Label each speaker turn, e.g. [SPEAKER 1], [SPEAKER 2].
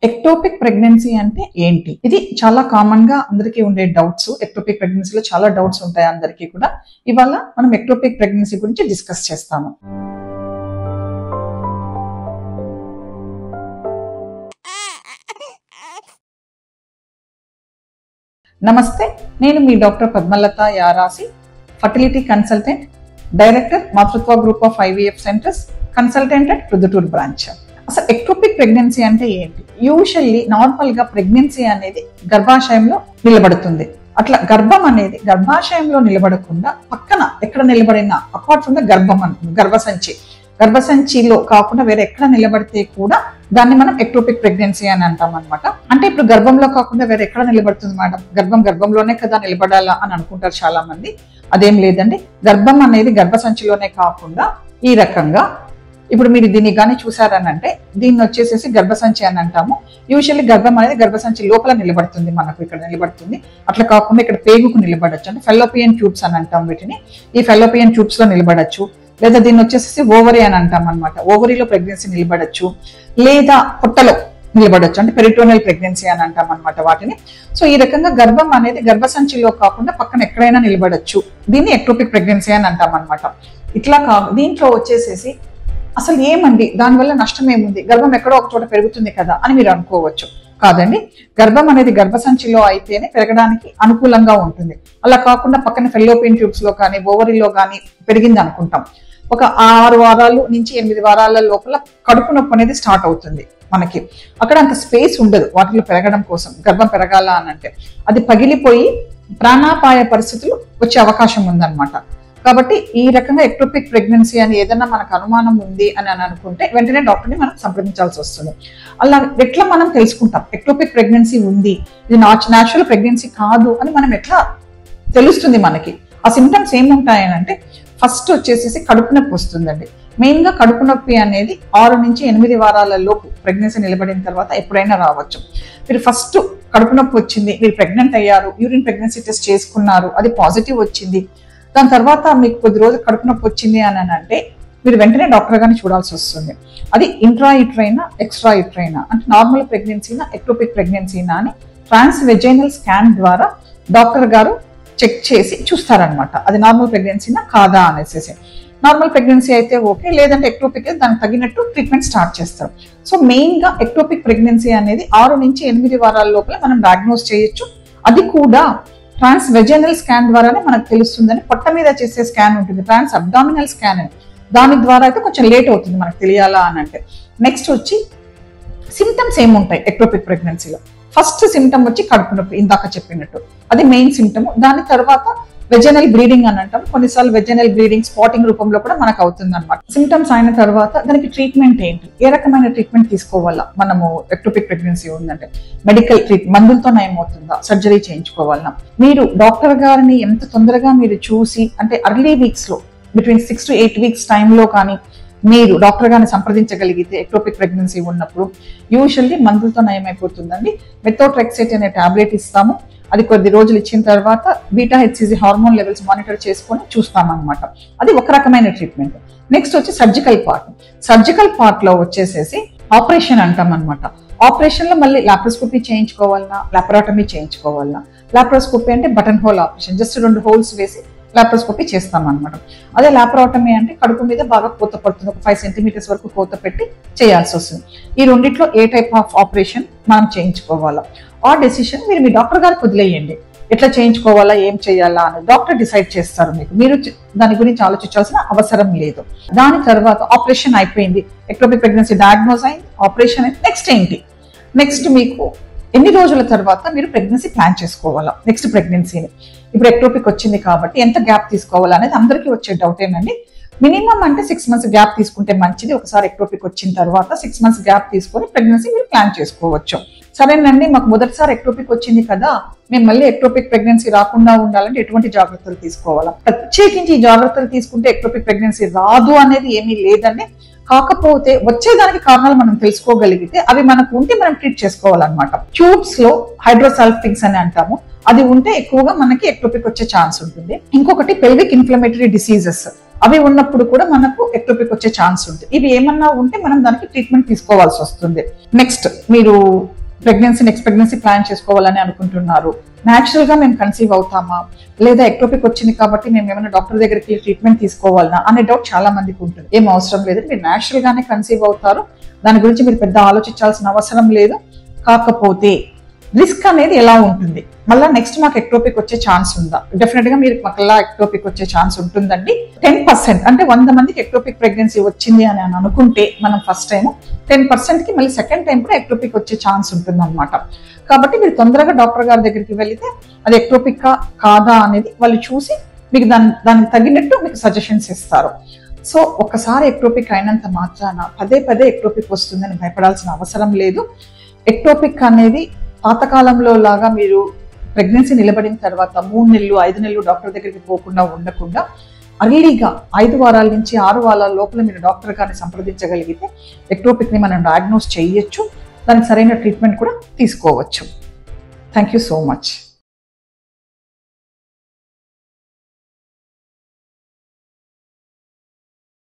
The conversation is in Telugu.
[SPEAKER 1] ఎక్టోపిక్ ప్రెగ్నెన్సీ అంటే ఏంటి? ఇది చాలా కామన్ గా అందరికీ ఉండే డౌట్స్. ఎక్టోపిక్ ప్రెగ్నెన్సీలో చాలా డౌట్స్ ఉంటాయి అందరికీ కూడా. ఇవాళ మనం ఎక్టోపిక్ ప్రెగ్నెన్సీ గురించి డిస్కస్ చేస్తాము. నమస్తే, నేను మీ doctor Padmalatha Yarasi, fertility consultant, director Matruthva group of IVF centres, consultant at Proddatur branch. అసలు ఎక్టోపిక్ ప్రెగ్నెన్సీ అంటే ఏంటి? యూజువల్లీ నార్మల్ గా ప్రెగ్నెన్సీ అనేది గర్భాశయంలో నిలబడుతుంది. అట్లా గర్భం అనేది గర్భాశయంలో నిలబడకుండా పక్కన ఎక్కడ నిలబడినా, అపార్ట్ ఫ్రమ్ ద గర్భం అనుకుంది, గర్భసంచిలో కాకుండా వేరే ఎక్కడ నిలబడితే కూడా దాన్ని మనం ఎక్టోపిక్ ప్రెగ్నెన్సీ అని అంటాం అనమాట. అంటే ఇప్పుడు గర్భంలో కాకుండా వేరే ఎక్కడ నిలబడుతుంది మేడం, గర్భంలోనే కదా నిలబడాలా అని అనుకుంటారు చాలా మంది. అదేం లేదండి. గర్భం అనేది గర్భసంచిలోనే కాకుండా ఈ రకంగా ఇప్పుడు మీరు దీన్ని కానీ చూసారనంటే దీన్ని వచ్చేసేసి గర్భసంచి అని అంటాము. యూజువల్లీ గర్భం అనేది గర్భసంచి లోపల నిలబడుతుంది, మనకు ఇక్కడ నిలబడుతుంది. అట్లా కాకుండా ఇక్కడ పేగుకు నిలబడచ్చు, అంటే ఫెల్లోపియన్ ట్యూబ్స్ అని అంటాం వీటిని. ఈ ఫెల్లోపియన్ ట్యూబ్స్ లో నిలబడచ్చు, లేదా దీన్ని వచ్చేసేసి ఓవరీ అని అంటాం అనమాట. ఓవరీలో ప్రెగ్నెన్సీ నిలబడచ్చు, లేదా పొట్టలో నిలబడచ్చు, అంటే పెరిటోనియల్ ప్రెగ్నెన్సీ అని అంటాం అనమాట వాటిని. సో ఈ రకంగా గర్భం అనేది గర్భసంచిలో కాకుండా పక్కన ఎక్కడైనా నిలబడచ్చు. దీన్ని ఎక్టోపిక్ ప్రెగ్నెన్సీ అని అంటాం అనమాట. ఇట్లా దీంట్లో వచ్చేసేసి అసలు ఏమండి, దానివల్ల నష్టం ఏముంది, గర్భం ఎక్కడో ఒక చోట పెరుగుతుంది కదా అని మీరు అనుకోవచ్చు. కాదండి, గర్భం అనేది గర్భసంచిలో అయితేనే పెరగడానికి అనుకూలంగా ఉంటుంది. అలా కాకుండా పక్కన ఫెల్లోపియన్ ట్యూబ్స్ లో కానీ ఓవరీలో కానీ పెరిగింది అనుకుంటాం. ఒక 6 వారాలు నుంచి 8 వారాల లోపల కడుపు నొప్పి అనేది స్టార్ట్ అవుతుంది మనకి. అక్కడ అంత స్పేస్ ఉండదు వాటిలో పెరగడం కోసం, గర్భం పెరగాల అని అంటే. అది పగిలిపోయి ప్రాణాపాయ పరిస్థితులు వచ్చే అవకాశం ఉందన్నమాట. కాబట్టి ఈ రకంగా ఎక్టోపిక్ ప్రెగ్నెన్సీ అని ఏదైనా మనకు అనుమానం ఉంది అని అనుకుంటే వెంటనే డాక్టర్ని మనం సంప్రదించాల్సి వస్తుంది. అలా ఎట్లా మనం తెలుసుకుంటాం ఎక్టోపిక్ ప్రెగ్నెన్సీ ఉంది, ఇది న్యాచురల్ ప్రెగ్నెన్సీ కాదు అని మనం ఎట్లా తెలుస్తుంది? మనకి ఆ సిమ్టమ్స్ ఏముంటాయని అంటే, ఫస్ట్ వచ్చేసేసి కడుపు నొప్పి వస్తుందండి. మెయిన్ గా కడుపు నొప్పి అనేది 6 నుంచి 8 వారాల లోపు ప్రెగ్నెన్సీ నిలబడిన తర్వాత ఎప్పుడైనా రావచ్చు. మీరు ఫస్ట్ కడుపు నొప్పి వచ్చింది, మీరు ప్రెగ్నెంట్ అయ్యారు, యూరిన్ ప్రెగ్నెన్సీ టెస్ట్ చేసుకున్నారు, అది పాజిటివ్ వచ్చింది, దాని తర్వాత మీకు కొద్ది రోజులు కడుపు నొప్పి వచ్చింది అని అంటే మీరు వెంటనే డాక్టర్ గారిని చూడాల్సి వస్తుంది. అది ఇంట్రా యూట్రైనా ఎక్స్ట్రా యూట్రైనా, అంటే నార్మల్ ప్రెగ్నెన్సీనా ఎక్టోపిక్ ప్రెగ్నెన్సీనా అని ట్రాన్స్వెజైనల్ స్కాన్ ద్వారా డాక్టర్ గారు చెక్ చేసి చూస్తారనమాట. అది నార్మల్ ప్రెగ్నెన్సీనా కాదా అనేసి. నార్మల్ ప్రెగ్నెన్సీ అయితే ఓకే, లేదంటే ఎక్టోపిక్ దానికి తగినట్టు ట్రీట్మెంట్ స్టార్ట్ చేస్తారు. సో మెయిన్ గా ఎక్టోపిక్ ప్రెగ్నెన్సీ అనేది 6 నుంచి 8 వారాల లోపల మనం డయాగ్నోస్ చేయొచ్చు. అది కూడా ట్రాన్స్వెజైనల్ స్కాన్ ద్వారానే మనకు తెలుస్తుందని. పొట్ట మీద చేసే స్కాన్ ఉంటుంది, ట్రాన్స్ అబ్డామినల్ స్కాన్ అని, దాని ద్వారా అయితే కొంచెం లేట్ అవుతుంది మనకు తెలియాలా అని అంటే. నెక్స్ట్ వచ్చి సిమ్టమ్స్ ఏముంటాయి ఎక్టోపిక్ ప్రెగ్నెన్సీలో? ఫస్ట్ సిమ్టమ్ వచ్చి కడుపు నొప్పి, ఇందాక చెప్పినట్టు అది మెయిన్ సిమ్టమ్. దాని తర్వాత వెజనల్ బ్లీడింగ్ అని అంటాం. కొన్నిసార్లు వెజనల్ బ్లీడింగ్ స్పాటింగ్ రూపంలో కూడా మనకు అవుతుంది అనమాట. సిమ్టమ్స్ అయిన తర్వాత దానికి ట్రీట్మెంట్ ఏంటి, ఏ రకమైన ట్రీట్మెంట్ తీసుకోవాలా మనము ఎక్టోపిక్ ప్రెగ్నెన్సీ ఉందంటే? మెడికల్ ట్రీట్మెంట్, మందులతో నయమవుతుందా, సర్జరీ చేయించుకోవాలన్నా? మీరు డాక్టర్ గారిని ఎంత తొందరగా మీరు చూసి, అంటే అర్లీ వీక్స్ లో బిట్వీన్ 6 to 8 వీక్స్ టైంలో కానీ మీరు డాక్టర్ గారిని సంప్రదించగలిగితే ఎక్టోపిక్ ప్రెగ్నెన్సీ ఉన్నప్పుడు యూజువల్లీ మందులతో నయమైపోతుందండి. మెథోట్రెక్సేట్ అనే టాబ్లెట్ ఇస్తాము. అది కొద్ది రోజులు ఇచ్చిన తర్వాత beta HCG hormone levels monitor చేసుకొని చూస్తామన్నమాట. అది ఒక రకమైన ట్రీట్మెంట్. నెక్స్ట్ వచ్చి సర్జికల్ పార్ట్ లో వచ్చేసేసి ఆపరేషన్ అంటాం అనమాట. ఆపరేషన్ లో మళ్ళీ లాప్రోస్కోపీ చేయించుకోవాలన్నా, లాపరాటమీ చేయించుకోవాలన్నా. లాప్రోస్కోపీ అంటే button whole operation, just 2 holes వేసి లాప్రోస్కోపీ చేస్తాం అనమాట. అదే లాపరాటమీ అంటే కడుపు మీద బాగా కోత పడుతుంది, ఒక 5 సెంటీమీటర్స్ వరకు కోత పెట్టి చేయాల్సి వస్తుంది. ఈ రెండిట్లో ఏ టైప్ ఆఫ్ ఆపరేషన్ మనం చేయించుకోవాలా ఆ డెసిషన్ మీరు మీ డాక్టర్ గారికి వదిలేయండి. ఎట్లా చేయించుకోవాలా, ఏం చేయాలా అని డాక్టర్ డిసైడ్ చేస్తారు. మీరు దాని గురించి ఆలోచించాల్సిన అవసరం లేదు. దాని తర్వాత ఆపరేషన్ అయిపోయింది, ఎక్టోపిక్ ప్రెగ్నెన్సీ డయాగ్నోస్ అయింది, ఆపరేషన్ అయింది. నెక్స్ట్ ఏంటి? నెక్స్ట్ మీకు ఎన్ని రోజుల తర్వాత మీరు ప్రెగ్నెన్సీ ప్లాన్ చేసుకోవాలా నెక్స్ట్ ప్రెగ్నెన్సీని? ఇప్పుడు ఎక్టోపిక్ వచ్చింది కాబట్టి ఎంత గ్యాప్ తీసుకోవాలా అనేది అందరికీ వచ్చే డౌట్ ఏనండి. మినిమం అంటే 6 months గ్యాప్ తీసుకుంటే మంచిది. ఒకసారి ఎక్టోపిక్ వచ్చిన తర్వాత 6 months గ్యాప్ తీసుకొని ప్రెగ్నెన్సీ మీరు ప్లాన్ చేసుకోవచ్చు. సరేనండి, మాకు మొదటిసారి ఎక్టోపిక్ వచ్చింది కదా, మేము మళ్ళీ ఎక్టోపిక్ ప్రెగ్నెన్సీ రాకుండా ఉండాలంటే ఎటువంటి జాగ్రత్తలు తీసుకోవాలా? ప్రత్యేకించి ఈ జాగ్రత్తలు తీసుకుంటే ఎక్టోపిక్ ప్రెగ్నెన్సీ రాదు అనేది ఏమీ లేదండి. కాకపోతే వచ్చేదానికి కారణాలు మనం తెలుసుకోగలిగితే అవి మనకు ఉంటే మనం ట్రీట్ చేసుకోవాలన్నమాట. ట్యూబ్స్ లో హైడ్రోసల్ఫింగ్స్ అని అంటాము, అది ఉంటే ఎక్కువగా మనకి ఎక్టోపిక్ వచ్చే ఛాన్స్ ఉంటుంది. ఇంకొకటి పెల్విక్ ఇన్ఫ్లమేటరీ డిసీజెస్, అవి ఉన్నప్పుడు కూడా మనకు ఎక్టోపిక్ వచ్చే ఛాన్స్ ఉంటుంది. ఇవి ఏమన్నా ఉంటే మనం దానికి ట్రీట్మెంట్ తీసుకోవాల్సి వస్తుంది. నెక్స్ట్, మీరు నెక్స్ట్ ప్రెగ్నెన్సీ ప్లాన్ చేసుకోవాలని అనుకుంటున్నారు. న్యాచురల్ గా మేము కన్సీవ్ అవుతామా, లేదా ఎక్టోపిక్ వచ్చింది కాబట్టి మేము ఏమైనా డాక్టర్ దగ్గరికి వెళ్ళి ట్రీట్మెంట్ తీసుకోవాలన్నా అనే డౌట్ చాలా మందికి ఉంటుంది. ఏం అవసరం లేదు, మీరు న్యాచురల్ గానే కన్సీవ్ అవుతారు. దాని గురించి మీరు పెద్ద ఆలోచించాల్సిన అవసరం లేదు. కాకపోతే రిస్క్ అనేది ఎలా ఉంటుంది, మళ్ళీ నెక్స్ట్ మాకు ఎక్టోపిక్ వచ్చే ఛాన్స్ ఉందా? డెఫినెట్ గా మీరు మళ్ళీ ఎక్టోపిక్ వచ్చే ఛాన్స్ ఉంటుందండి. 10%, అంటే 100 మందికి ఎక్టోపిక్ ప్రెగ్నెన్సీ వచ్చింది అని అనుకుంటే మనం ఫస్ట్ టైం 10% కి మళ్ళీ సెకండ్ టైం కూడా ఎక్టోపిక్ వచ్చే ఛాన్స్ ఉంటుంది అనమాట. కాబట్టి మీరు తొందరగా డాక్టర్ గారి దగ్గరికి వెళితే అది ఎక్టోపిక్ కాదా అనేది వాళ్ళు చూసి మీకు దానికి తగినట్టు మీకు సజెషన్స్ ఇస్తారు. సో ఒకసారి ఎక్టోపిక్ అయినంత మాత్రాన పదే పదే ఎక్టోపిక్ వస్తుందని భయపడాల్సిన అవసరం లేదు. ఎక్టోపిక్ అనేది పాతకాలంలో లాగా మీరు ప్రెగ్నెన్సీ నిలబడిన తర్వాత 3 నెలలు 5 నెలలు డాక్టర్ దగ్గరికి పోకుండా ఉండకుండా అర్లీగా 5 వారాల నుంచి 6 వారాల లోపల మీరు డాక్టర్ గారిని సంప్రదించగలిగితే ఎక్టోపిక్ ని మనం డయాగ్నోస్ చేయొచ్చు. దానికి సరైన ట్రీట్మెంట్ కూడా తీసుకోవచ్చు. Thank you so much.